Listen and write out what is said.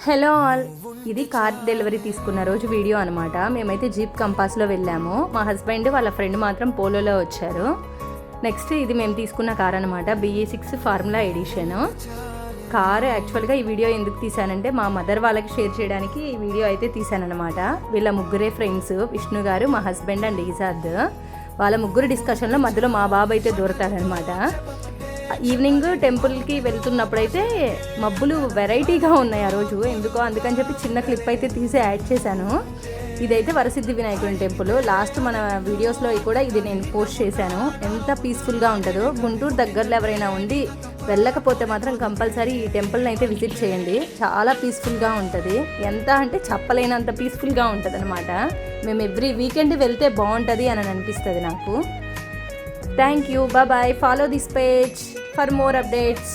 Hello all, ఇది car delivery తీసుకున్న రోజు వీడియో అనమాట. మేమైతే జీప్ కంపాస్లో వెళ్ళాము. మా హస్బెండ్ వాళ్ళ ఫ్రెండ్ మాత్రం పోలోలో వచ్చారు. నెక్స్ట్ ఇది మేము తీసుకున్న కార్ అనమాట, BE6 ఫార్ములా ఎడిషన్ కార్. యాక్చువల్గా ఈ వీడియో ఎందుకు తీసానంటే మా మదర్ వాళ్ళకి షేర్ చేయడానికి ఈ వీడియో అయితే తీసానమాట. వీళ్ళ ముగ్గురే ఫ్రెండ్స్, విష్ణు గారు, మా హస్బెండ్ అండ్ ఈజాద్. వాళ్ళ ముగ్గురు డిస్కషన్లో మధ్యలో మా బాబు అయితే దొరకారనమాట. ఈవినింగ్ టెంపుల్కి వెళ్తున్నప్పుడైతే మబ్బులు వెరైటీగా ఉన్నాయి ఆ రోజు ఎందుకో, అందుకని చెప్పి చిన్న క్లిప్ అయితే తీసి యాడ్ చేశాను. ఇదైతే వరసిద్ధి వినాయకుడి టెంపుల్. లాస్ట్ మన వీడియోస్లో కూడా ఇది నేను పోస్ట్ చేశాను. ఎంత పీస్ఫుల్గా ఉంటుందో. గుంటూరు దగ్గరలో ఎవరైనా ఉండి వెళ్ళకపోతే మాత్రం కంపల్సరీ ఈ టెంపుల్ని అయితే విజిట్ చేయండి. చాలా పీస్ఫుల్గా ఉంటుంది. ఎంత అంటే చెప్పలేనంత పీస్ఫుల్గా ఉంటుంది అనమాట. మేము ఎవ్రీ వీకెండ్ వెళ్తే బాగుంటుంది అని అనిపిస్తుంది నాకు. Thank you. Bye bye. Follow this page for more updates.